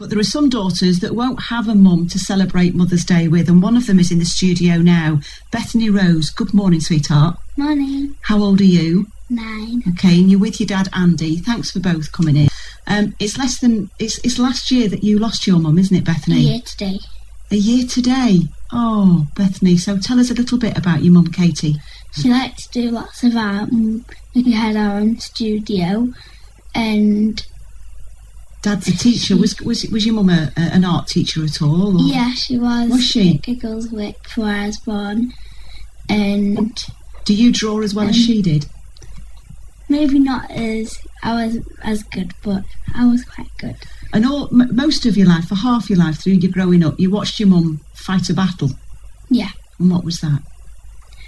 But there are some daughters that won't have a mum to celebrate Mother's Day with, and one of them is in the studio now. Bethany Rose, good morning, sweetheart. Morning. How old are you? 9. Okay, and you're with your dad, Andy. Thanks for both coming in. It's last year that you lost your mum, isn't it, Bethany? A year today. A year today? Oh, Bethany, so tell us a little bit about your mum, Katie. She liked to do lots of art, and we had our own studio, and... Dad's a teacher. Was your mum an art teacher at all? Or? Yeah, she was. Was she? At Giggleswick before I was born. And... Do you draw as well as she did? Maybe not as good, but I was quite good. And most of your life, for half your life through your growing up, you watched your mum fight a battle? Yeah. And what was that?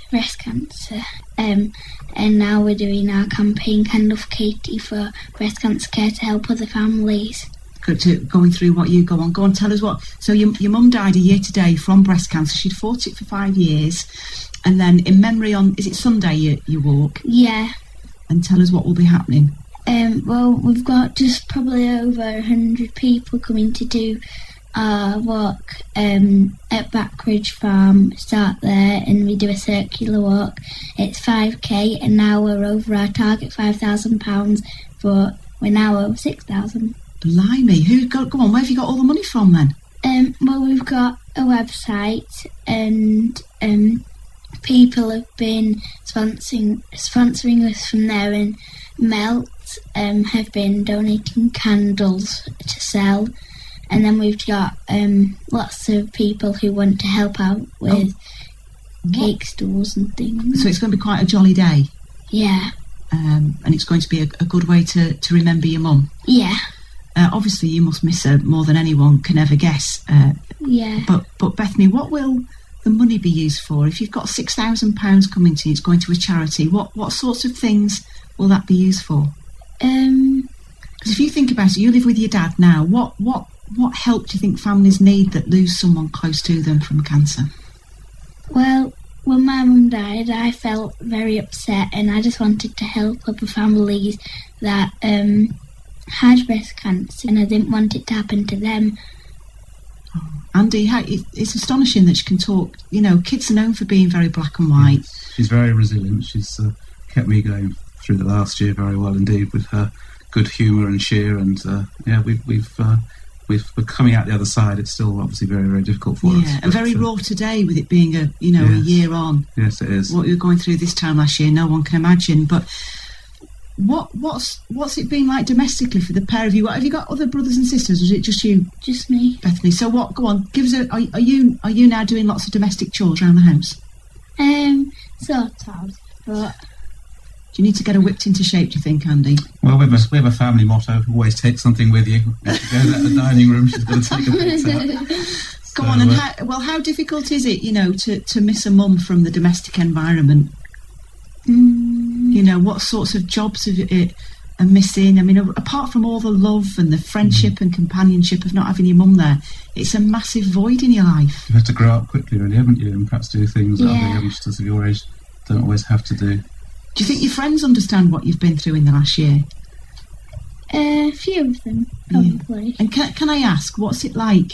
Breast cancer. And now we're doing our campaign Candle for Katie for breast cancer care to help other families. Going through what you go on. Go on, tell us what. So your mum died a year today from breast cancer. She'd fought it for 5 years. And then in memory on, is it Sunday you walk? Yeah. And tell us what will be happening. Well, we've got just probably over 100 people coming to do our walk at Backridge Farm. Start there and we do a circular walk. It's 5k and now we're over our target £5,000, but we're now over 6,000. Blimey, go on, where have you got all the money from then? Well, we've got a website and people have been sponsoring us from there, and Melt have been donating candles to sell, and then we've got lots of people who want to help out with cake stools and things. So it's going to be quite a jolly day. Yeah. And it's going to be a good way to remember your mum. Yeah. Obviously you must miss her more than anyone can ever guess. Yeah. But Bethany, what will the money be used for? If you've got £6,000 coming to you, it's going to a charity. What sorts of things will that be used for? Because if you think about it, you live with your dad now. What help do you think families need that lose someone close to them from cancer? Well, when my mum died, I felt very upset, and I just wanted to help other families that had breast cancer, and I didn't want it to happen to them. Andy, it's astonishing that she can talk. You know, kids are known for being very black and white. Yes, she's very resilient. She's kept me going through the last year very well indeed with her good humour and cheer. And we're coming out the other side. It's still obviously very, very difficult for us. Yeah, and very raw today with it being a year on. Yes, it is. What we were going through this time last year, no one can imagine. But what's it been like domestically for the pair of you? Have you got other brothers and sisters, or is it just you? Just me. Bethany, so go on, give us are you now doing lots of domestic chores around the house? Sort of, but... Do you need to get her whipped into shape, do you think, Andy? Well, we have a family motto, always take something with you. If she goes out the dining room, she's going to take a pizza out. Go on, and how difficult is it, to miss a mum from the domestic environment? What sorts of jobs are missing? I mean, apart from all the love and the friendship and companionship of not having your mum there, it's a massive void in your life. You've had to grow up quickly, really, haven't you? And perhaps do things that other youngsters of your age don't always have to do. Do you think your friends understand what you've been through in the last year? A few of them, probably. Yeah. And can I ask, what's it like,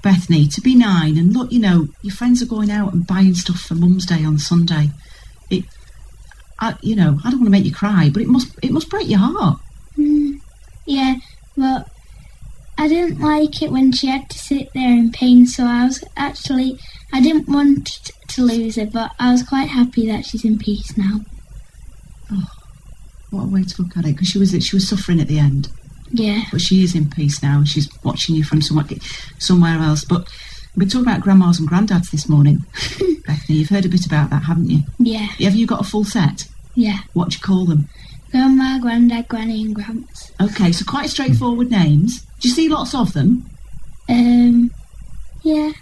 Bethany, to be 9 and look, your friends are going out and buying stuff for Mum's Day on Sunday? I don't want to make you cry, but it must break your heart. Yeah, but I didn't like it when she had to sit there in pain, so I didn't want to lose her, but I was quite happy that she's in peace now. Oh, what a way to look at it, because she was suffering at the end. Yeah. But she is in peace now, and she's watching you from somewhere else. But we're talking about grandmas and granddads this morning. Bethany, you've heard a bit about that, haven't you? Yeah. Have you got a full set? Yeah. What do you call them? Grandma, Grandad, Granny and Gramps. Okay, so quite straightforward names. Do you see lots of them? Yeah.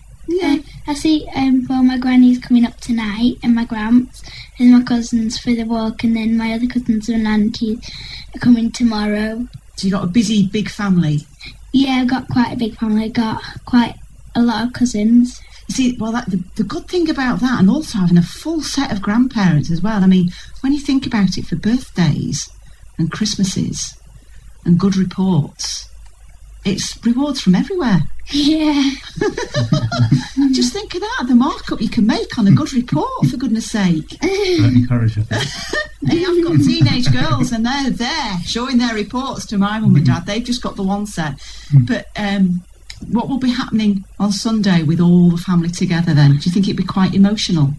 I see my granny's coming up tonight, and my Gramps, and my cousins for the walk, and then my other cousins and aunties are coming tomorrow. So you've got a busy, big family? Yeah, I've got quite a big family. I've got quite a lot of cousins. You see, well, the good thing about that, and also having a full set of grandparents as well, I mean, when you think about it, for birthdays and Christmases and good reports, it's rewards from everywhere. Yeah. Just think of that, the markup you can make on a good report, for goodness sake. Don't encourage her. Hey, I've got teenage girls and they're there showing their reports to my mum and dad. They've just got the one set. But what will be happening on Sunday with all the family together then? Do you think it'd be quite emotional?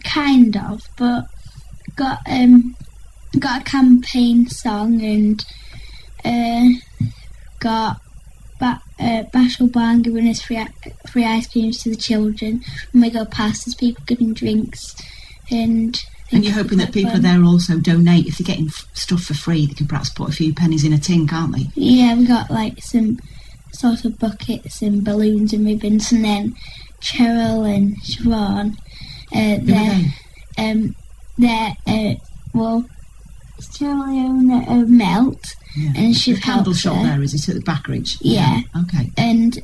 Kind of, but got a campaign song and got Bashel Barn giving us free ice creams to the children when we go past. There's people giving drinks and you're hoping that people are there also donate. If they're getting stuff for free, they can perhaps put a few pennies in a tin, can't they? Yeah, we got like some sort of buckets and balloons and ribbons, and then Cheryl and Siobhan, it's Cheryl the owner of Melt, and she's the candle shop there, is it, at the Backridge? Yeah. Okay. And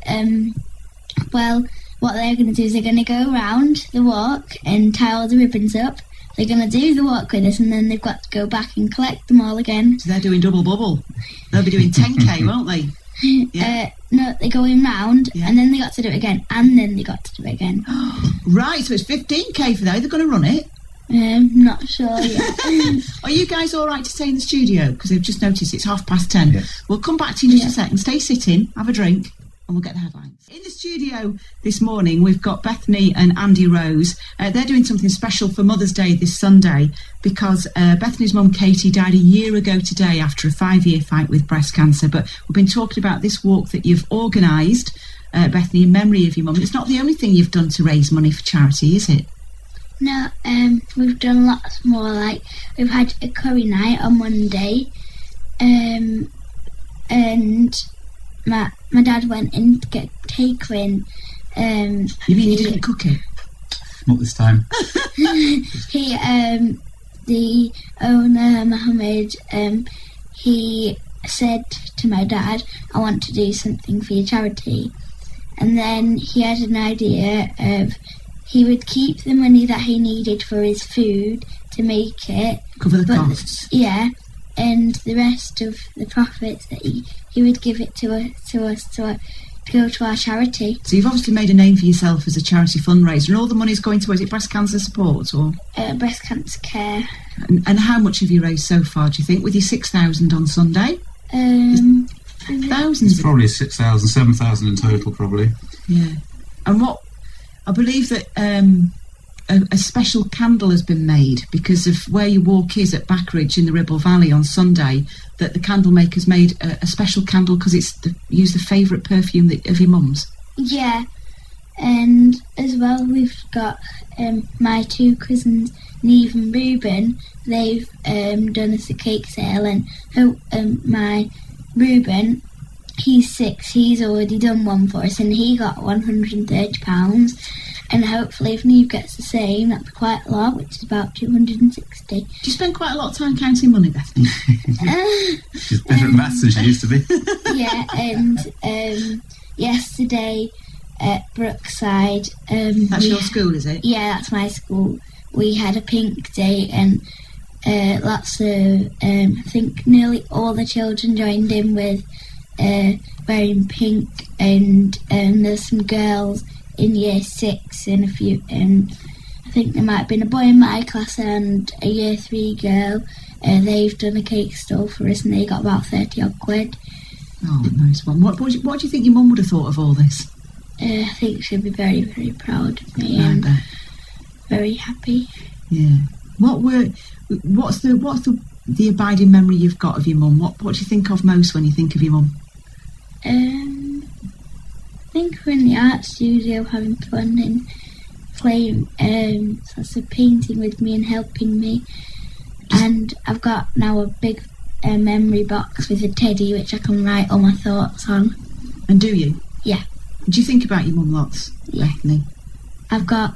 what they're going to do is they're going to go around the walk and tie all the ribbons up. They're going to do the walk with us, and then they've got to go back and collect them all again. So they're doing double bubble. They'll be doing 10k, won't they? Yeah. No, they're going round, and then they got to do it again, and then they got to do it again. Right, so it's 15k for that. Are they going to run it? Not sure yet. Are you guys all right to stay in the studio? Because I've just noticed it's 10:30. Yes. We'll come back to you in just a second. Stay sitting, have a drink, and we'll get the headlines. In the studio this morning, we've got Bethany and Andy Rose. They're doing something special for Mother's Day this Sunday because Bethany's mum, Katie, died a year ago today after a 5-year fight with breast cancer. But we've been talking about this walk that you've organised, Bethany, in memory of your mum. It's not the only thing you've done to raise money for charity, is it? No, we've done lots more. Like, we've had a curry night on Monday, and my dad went in to get takeaway. You mean you didn't cook it? Not this time. The owner, Mohammed, he said to my dad, I want to do something for your charity. And then he had an idea of he would keep the money that he needed for his food to make it. Cover the costs. Yeah, and the rest of the profits that he would give it to us to go to our charity. So you've obviously made a name for yourself as a charity fundraiser, and all the money's going to, is it breast cancer support or breast cancer care? And how much have you raised so far, do you think, with your 6,000 on Sunday? Thousands. It's probably 6,000, 7,000 in total, probably. Yeah. And what I believe that a special candle has been made because of where your walk is at Backridge in the Ribble Valley on Sunday, that the candle makers made a special candle because it's used the favourite perfume of your mum's. Yeah, and as well we've got my two cousins, Neve and Reuben. They've done us a cake sale, and my Reuben, he's 6, he's already done one for us, and he got £130. And hopefully if Neve gets the same, that'd be quite a lot, which is about 260. Do you spend quite a lot of time counting money, Bethany? She's better at maths than she used to be. Yeah, and yesterday at Brookside... that's your school, is it? Yeah, that's my school. We had a pink day, and lots of... I think nearly all the children joined in with wearing pink, and there's some girls in year 6 and a few, and I think there might have been a boy in my class and a year 3 girl. They've done a cake stall for us, and they got about 30 odd quid. Oh, nice one. What do you think your mum would have thought of all this? I think she'd be very, very proud of me and very happy. Yeah. What's the abiding memory you've got of your mum? What do you think of most when you think of your mum? I think we're in the art studio having fun and playing sorts of painting with me and helping me. And I've got now a big memory box with a teddy which I can write all my thoughts on. And do you? Yeah. Do you think about your mum lots, Yeah. Bethany? I've got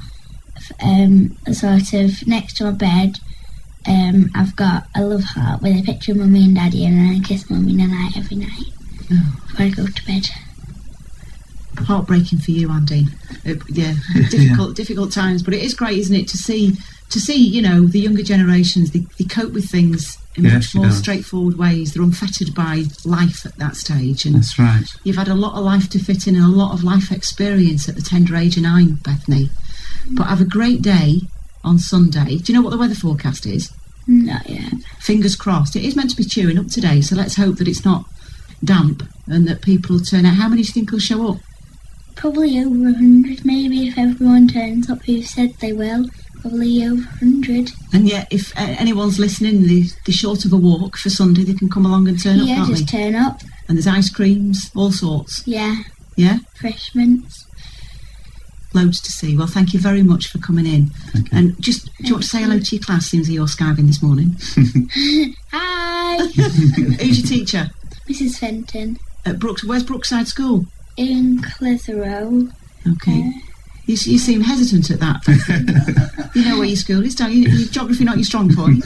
a sort of next to my bed, I've got a love heart with a picture of Mummy and Daddy, and I kiss Mummy and I every night before I go to bed. Heartbreaking for you, Andy. Difficult times, but it is great, isn't it, to see the younger generations, they cope with things in much more straightforward ways. They're unfettered by life at that stage. And that's right. You've had a lot of life to fit in and a lot of life experience at the tender age of 9, Bethany. But have a great day on Sunday. Do you know what the weather forecast is? Not yet. Fingers crossed. It is meant to be cheering up today, so let's hope that it's not damp and that people will turn out. How many do you think will show up? Probably over 100, maybe, if everyone turns up who said they will. Probably over 100. And yet, if anyone's listening, they're short of a walk for Sunday, they can come along and turn up, can't just turn up. And there's ice creams, all sorts. Yeah. Yeah? Refreshments. Loads to see. Well, thank you very much for coming in. And do you want to say hello to your class, seems you're skiving this morning? Hi! Who's your teacher? Mrs. Fenton. At where's Brookside School? In Clitheroe. Okay. You seem hesitant at that. You know where your school is, don't you? Your geography not your strong point.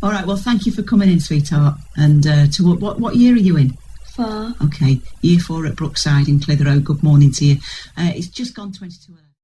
All right, well, thank you for coming in, sweetheart. And what year are you in? 4. Okay, year 4 at Brookside in Clitheroe. Good morning to you. It's just gone 22 hours.